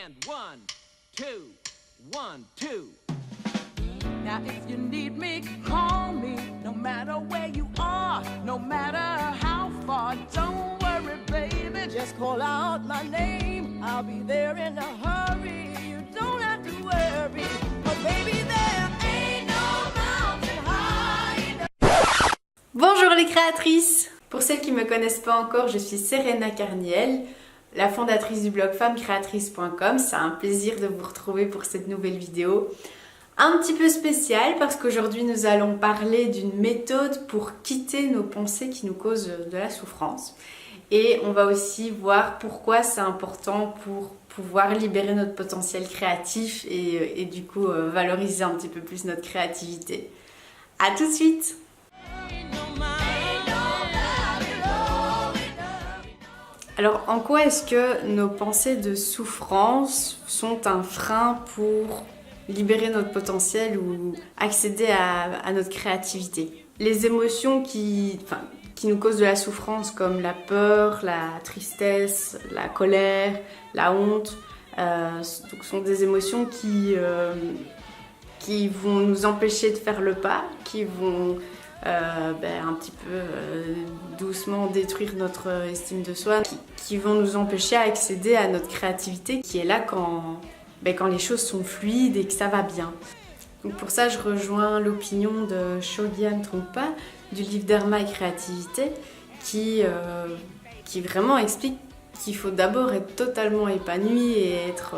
And 1, 2, 1, 2. Now if you need me, call me. No matter where you are, no matter how far. Don't worry, baby, just call out my name. I'll be there in a hurry. You don't have to worry. But baby, there ain't no mountain high enough. Bonjour les créatrices! Pour celles qui ne me connaissent pas encore, je suis Serena Carniel, la fondatrice du blog femmecreatrice.com. C'est un plaisir de vous retrouver pour cette nouvelle vidéo. Un petit peu spéciale parce qu'aujourd'hui nous allons parler d'une méthode pour quitter nos pensées qui nous causent de la souffrance. Et on va aussi voir pourquoi c'est important pour pouvoir libérer notre potentiel créatif et du coup valoriser un petit peu plus notre créativité. A tout de suite! Alors, en quoi est-ce que nos pensées de souffrance sont un frein pour libérer notre potentiel ou accéder à notre créativité? Les émotions qui nous causent de la souffrance, comme la peur, la tristesse, la colère, la honte, sont des émotions qui vont nous empêcher de faire le pas, qui vont un petit peu doucement détruire notre estime de soi, qui vont nous empêcher à accéder à notre créativité qui est là quand les choses sont fluides et que ça va bien. Donc pour ça, je rejoins l'opinion de Shogyan Trungpa du livre Dharma et Créativité qui vraiment explique qu'il faut d'abord être totalement épanoui et être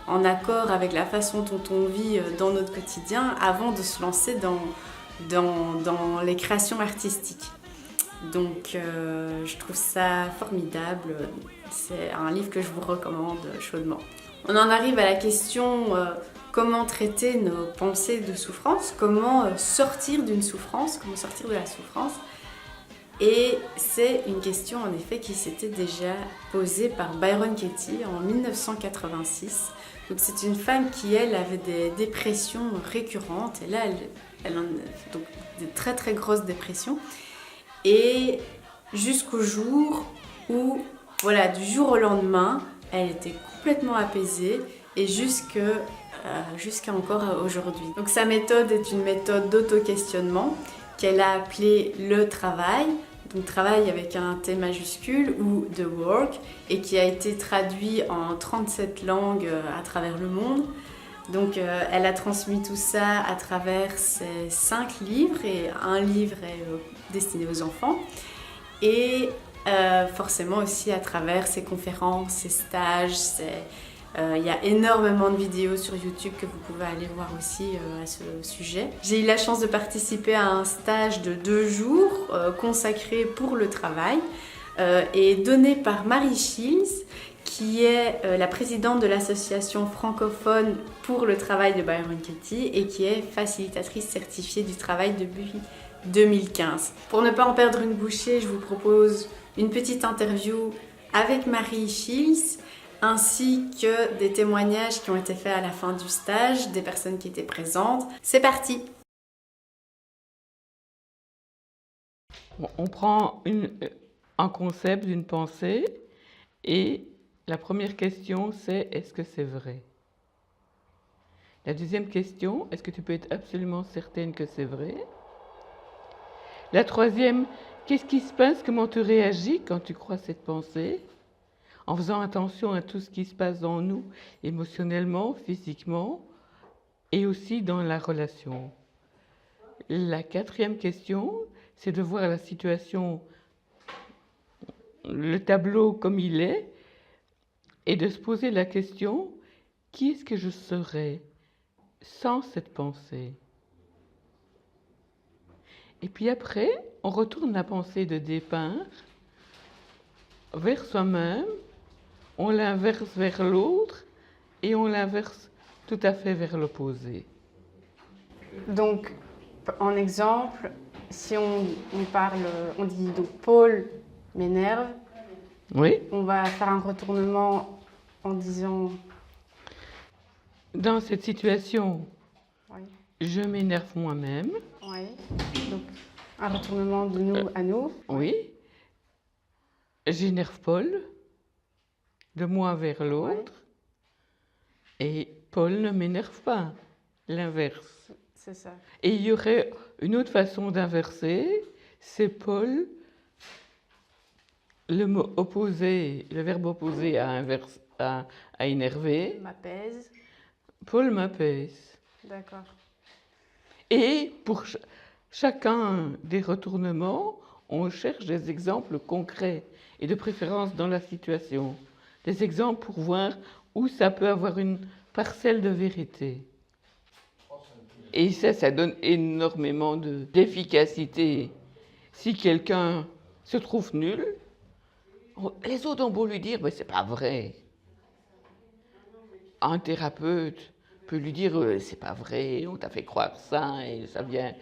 en accord avec la façon dont on vit dans notre quotidien avant de se lancer dans les créations artistiques. Donc je trouve ça formidable, c'est un livre que je vous recommande chaudement. On en arrive à la question comment traiter nos pensées de souffrance, comment sortir d'une souffrance, comment sortir de la souffrance. Et c'est une question en effet qui s'était déjà posée par Byron Katie en 1986. Donc c'est une femme qui elle avait des dépressions récurrentes et là elle en a donc des très très grosses dépressions et jusqu'au jour où du jour au lendemain elle était complètement apaisée et jusqu'à encore aujourd'hui. Donc sa méthode est une méthode d'auto-questionnement qu'elle a appelée le travail, donc travail avec un T majuscule ou the work, et qui a été traduit en 37 langues à travers le monde. Donc elle a transmis tout ça à travers ses 5 livres et un livre est destiné aux enfants et forcément aussi à travers ses conférences, ses stages, il y a énormément de vidéos sur YouTube que vous pouvez aller voir aussi à ce sujet. J'ai eu la chance de participer à un stage de 2 jours consacré pour le travail et donné par Marie Shields, qui est la présidente de l'association francophone pour le travail de Byron Katie et qui est facilitatrice certifiée du travail depuis 2015. Pour ne pas en perdre une bouchée, je vous propose une petite interview avec Marie Shields ainsi que des témoignages qui ont été faits à la fin du stage, des personnes qui étaient présentes. C'est parti! On prend un concept d'une pensée et la première question c'est est-ce que c'est vrai? La deuxième question, est-ce que tu peux être absolument certaine que c'est vrai? La troisième, qu'est-ce qui se passe? Comment tu réagis quand tu crois cette pensée? En faisant attention à tout ce qui se passe dans nous, émotionnellement, physiquement, et aussi dans la relation. La quatrième question, c'est de voir la situation, le tableau comme il est, et de se poser la question, qui est-ce que je serais sans cette pensée? Et puis après, on retourne la pensée de départ vers soi-même, on l'inverse vers l'autre et on l'inverse tout à fait vers l'opposé. Donc, en exemple, si on dit donc Paul m'énerve, Oui. on va faire un retournement en disant... Dans cette situation, Oui. je m'énerve moi-même. Oui. Donc, un retournement de nous à nous. Oui. J'énerve Paul, de moi vers l'autre. Et Paul ne m'énerve pas, l'inverse. C'est ça. Et il y aurait une autre façon d'inverser, c'est Paul, le mot opposé, le verbe opposé à énerver. M'apaise. Paul m'apaise. D'accord. Et pour chacun des retournements, on cherche des exemples concrets et de préférence dans la situation. Des exemples pour voir où ça peut avoir une parcelle de vérité. Et ça donne énormément d'efficacité. Si quelqu'un se trouve nul, les autres ont beau lui dire, mais c'est pas vrai. Un thérapeute peut lui dire, c'est pas vrai, on t'a fait croire ça, et ça vient.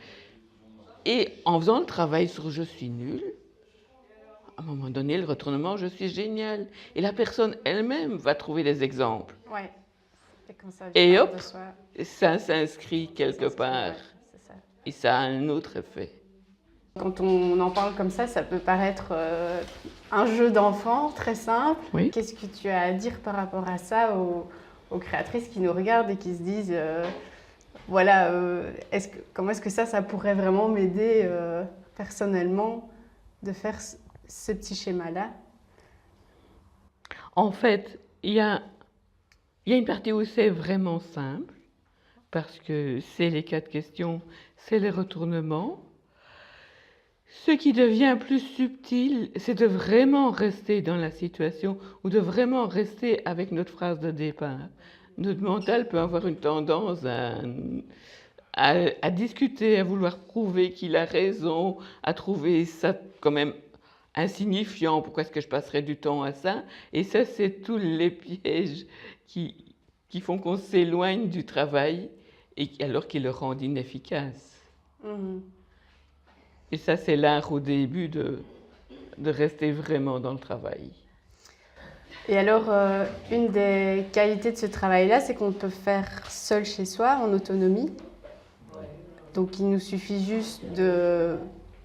Et en faisant le travail sur je suis nul, à un moment donné, le retournement, je suis génial. Et la personne elle-même va trouver des exemples. Ouais. Et quand ça Et vient hop, de soi, ça s'inscrit quelque part. ouais, c'est ça. Et ça a un autre effet. Quand on en parle comme ça peut paraître un jeu d'enfant très simple. Oui. Qu'est-ce que tu as à dire par rapport à ça aux créatrices qui nous regardent et qui se disent voilà, comment est-ce que ça pourrait vraiment m'aider personnellement de faire ce petit schéma-là? En fait, il y a une partie où c'est vraiment simple, parce que c'est les 4 questions, c'est les retournements. Ce qui devient plus subtil, c'est de vraiment rester dans la situation ou de vraiment rester avec notre phrase de départ. Notre mental peut avoir une tendance à discuter, à vouloir prouver qu'il a raison, à trouver ça quand même insignifiant. Pourquoi est-ce que je passerais du temps à ça? Et ça, c'est tous les pièges qui font qu'on s'éloigne du travail alors qu'ils le rendent inefficace. Mmh. Et ça, c'est l'art au début de rester vraiment dans le travail. Et alors, une des qualités de ce travail-là, c'est qu'on peut faire seul chez soi, en autonomie. Donc, il nous suffit juste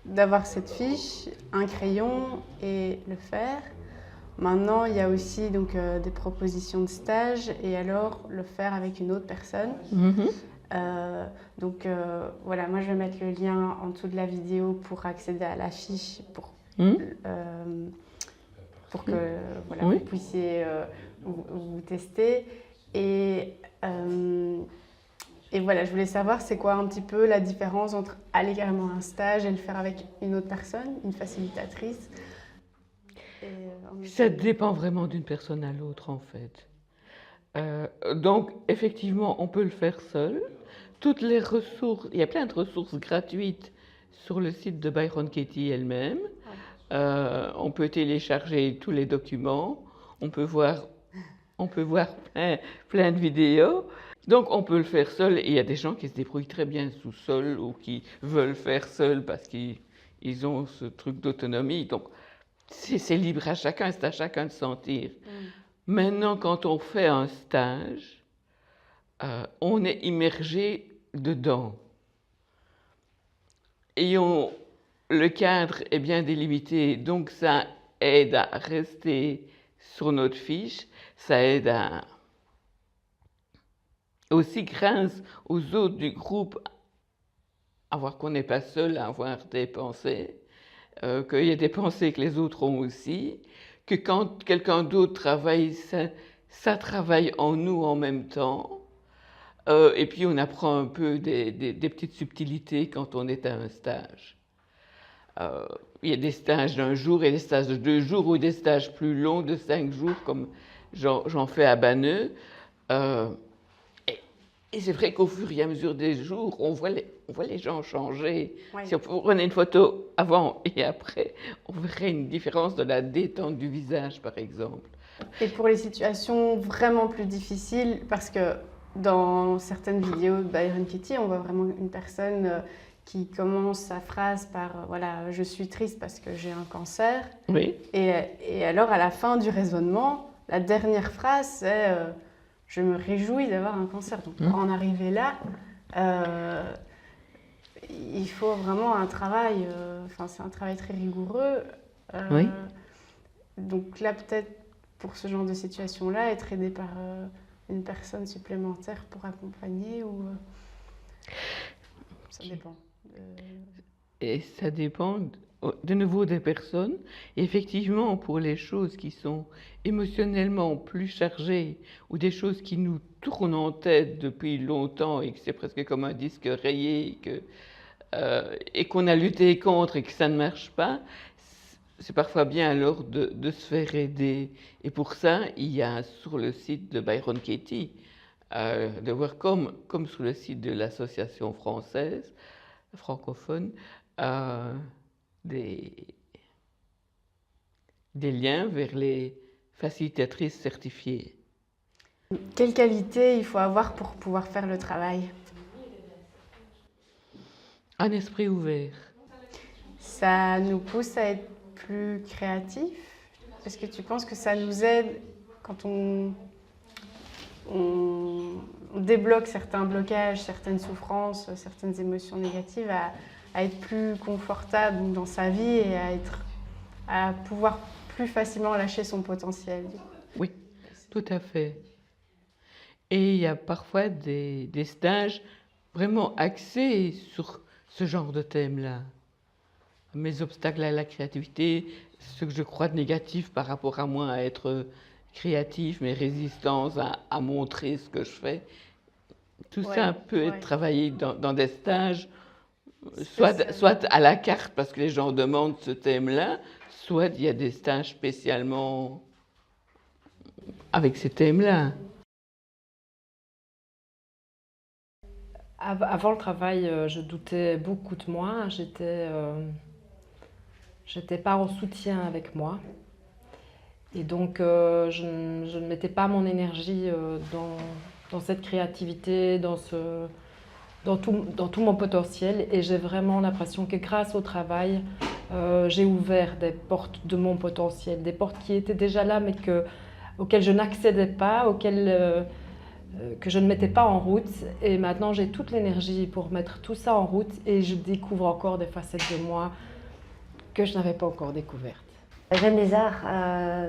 d'avoir cette fiche, un crayon et le faire. Maintenant, il y a aussi donc, des propositions de stage et alors le faire avec une autre personne. Mm-hmm. Voilà, moi je vais mettre le lien en dessous de la vidéo pour accéder à la fiche pour que voilà, Oui. vous puissiez vous tester. Et voilà, je voulais savoir c'est quoi un petit peu la différence entre aller carrément à un stage et le faire avec une autre personne, une facilitatrice. Ça dépend vraiment d'une personne à l'autre en fait. Donc effectivement, on peut le faire seul. Toutes les ressources, il y a plein de ressources gratuites sur le site de Byron Katie elle-même. On peut télécharger tous les documents, on peut voir plein de vidéos. Donc on peut le faire seul et il y a des gens qui se débrouillent très bien tout seuls ou qui veulent faire seul parce qu'ils ont ce truc d'autonomie. Donc c'est libre à chacun, c'est à chacun de sentir. Maintenant, quand on fait un stage, on est immergé dedans. Et le cadre est bien délimité, donc ça aide à rester sur notre fiche, ça aide aussi grâce aux autres du groupe à voir qu'on n'est pas seul à avoir des pensées, qu'il y a des pensées que les autres ont aussi, que quand quelqu'un d'autre travaille, ça travaille en nous en même temps. Et puis on apprend un peu des petites subtilités quand on est à un stage. Il y a des stages d'1 jour et des stages de 2 jours ou des stages plus longs de 5 jours comme j'en fais à Banneux. Et c'est vrai qu'au fur et à mesure des jours, on voit les gens changer. Ouais. Si on prenait une photo avant et après, on verrait une différence de la détente du visage, par exemple. Et pour les situations vraiment plus difficiles, parce que dans certaines vidéos de Byron Katie, on voit vraiment une personne qui commence sa phrase par voilà, je suis triste parce que j'ai un cancer. Oui. Et alors, à la fin du raisonnement, la dernière phrase, c'est je me réjouis d'avoir un cancer. Donc, pour en arriver là, il faut vraiment un travail, c'est un travail très rigoureux. Oui. Donc là, peut-être, pour ce genre de situation-là, être aidé par une personne supplémentaire pour accompagner ou ça dépend Et ça dépend de nouveau des personnes. Effectivement, pour les choses qui sont émotionnellement plus chargées ou des choses qui nous tournent en tête depuis longtemps et que c'est presque comme un disque rayé et qu'on a lutté contre et que ça ne marche pas, c'est parfois bien alors de se faire aider. Et pour ça, il y a sur le site de Byron Katie, de voir comme sur le site de l'association française, francophone, des liens vers les facilitatrices certifiées. Quelle qualité il faut avoir pour pouvoir faire le travail? Un esprit ouvert. Ça nous pousse à être plus créatifs? Est-ce que tu penses que ça nous aide quand on débloque certains blocages, certaines souffrances, certaines émotions négatives, à être plus confortable dans sa vie et à pouvoir plus facilement lâcher son potentiel? Oui, tout à fait. Et il y a parfois des stages vraiment axés sur ce genre de thème-là. Mes obstacles à la créativité, ce que je crois de négatif par rapport à moi, à être créatif, mes résistances à montrer ce que je fais. Tout ça peut être travaillé dans des stages, soit à la carte parce que les gens demandent ce thème-là, soit il y a des stages spécialement avec ces thèmes-là. Avant le travail, je doutais beaucoup de moi. J'étais pas en soutien avec moi. Et donc, je ne mettais pas mon énergie dans cette créativité, dans tout mon potentiel. Et j'ai vraiment l'impression que grâce au travail, j'ai ouvert des portes de mon potentiel, des portes qui étaient déjà là, mais auxquelles je n'accédais pas, que je ne mettais pas en route. Et maintenant, j'ai toute l'énergie pour mettre tout ça en route et je découvre encore des facettes de moi que je n'avais pas encore découvertes. J'aime les arts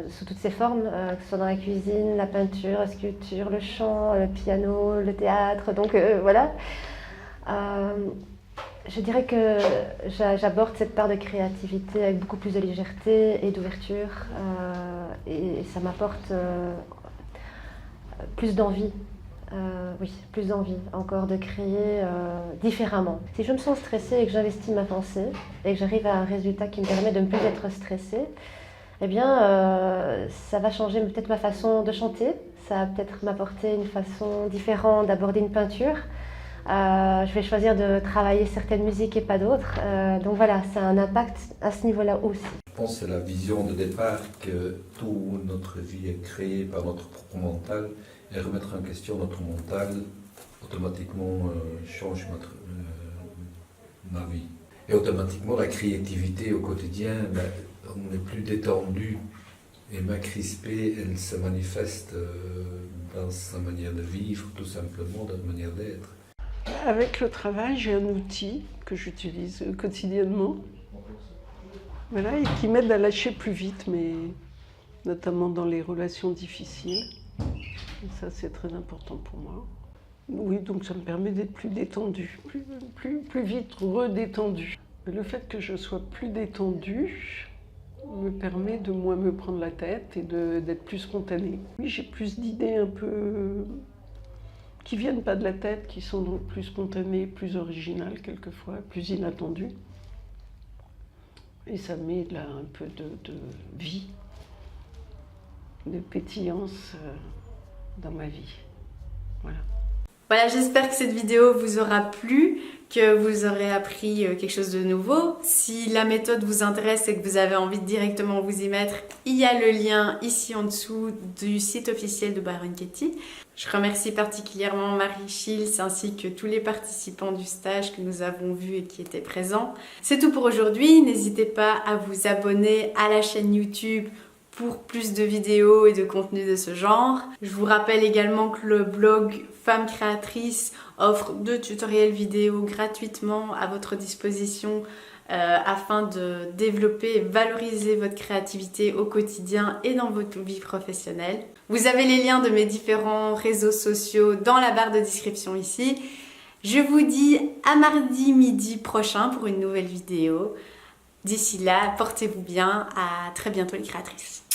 sous toutes ses formes, que ce soit dans la cuisine, la peinture, la sculpture, le chant, le piano, le théâtre. Donc voilà. Je dirais que j'aborde cette part de créativité avec beaucoup plus de légèreté et d'ouverture. Et ça m'apporte plus d'envie. Oui, plus d'envie encore de créer différemment. Si je me sens stressée et que j'investis ma pensée et que j'arrive à un résultat qui me permet de ne plus être stressée, eh bien, ça va changer peut-être ma façon de chanter, ça va peut-être m'apporter une façon différente d'aborder une peinture. Je vais choisir de travailler certaines musiques et pas d'autres. Donc voilà, ça a un impact à ce niveau-là aussi. Je pense que c'est la vision de départ que toute notre vie est créée par notre propre mental. Et remettre en question notre mental, automatiquement change ma vie. Et automatiquement, la créativité au quotidien, on est plus détendu. Et ma crispée, elle se manifeste dans sa manière de vivre, tout simplement, dans sa manière d'être. Avec le travail, j'ai un outil que j'utilise quotidiennement, voilà, et qui m'aide à lâcher plus vite, mais notamment dans les relations difficiles. Et ça, c'est très important pour moi. Oui, donc ça me permet d'être plus détendue, plus vite redétendue. Le fait que je sois plus détendue me permet de moins me prendre la tête et d'être plus spontanée. Oui, j'ai plus d'idées un peu qui viennent pas de la tête, qui sont donc plus spontanées, plus originales quelquefois, plus inattendues. Et ça met là un peu de vie, de pétillance dans ma vie. Voilà. Voilà, j'espère que cette vidéo vous aura plu, que vous aurez appris quelque chose de nouveau. Si la méthode vous intéresse et que vous avez envie de directement vous y mettre, il y a le lien ici en dessous du site officiel de Byron Katie. Je remercie particulièrement Marie Schiltz ainsi que tous les participants du stage que nous avons vus et qui étaient présents. C'est tout pour aujourd'hui. N'hésitez pas à vous abonner à la chaîne YouTube pour plus de vidéos et de contenus de ce genre. Je vous rappelle également que le blog Femmes Créatrices offre 2 tutoriels vidéo gratuitement à votre disposition afin de développer et valoriser votre créativité au quotidien et dans votre vie professionnelle. Vous avez les liens de mes différents réseaux sociaux dans la barre de description ici. Je vous dis à mardi midi prochain pour une nouvelle vidéo. D'ici là, portez-vous bien. À très bientôt les créatrices.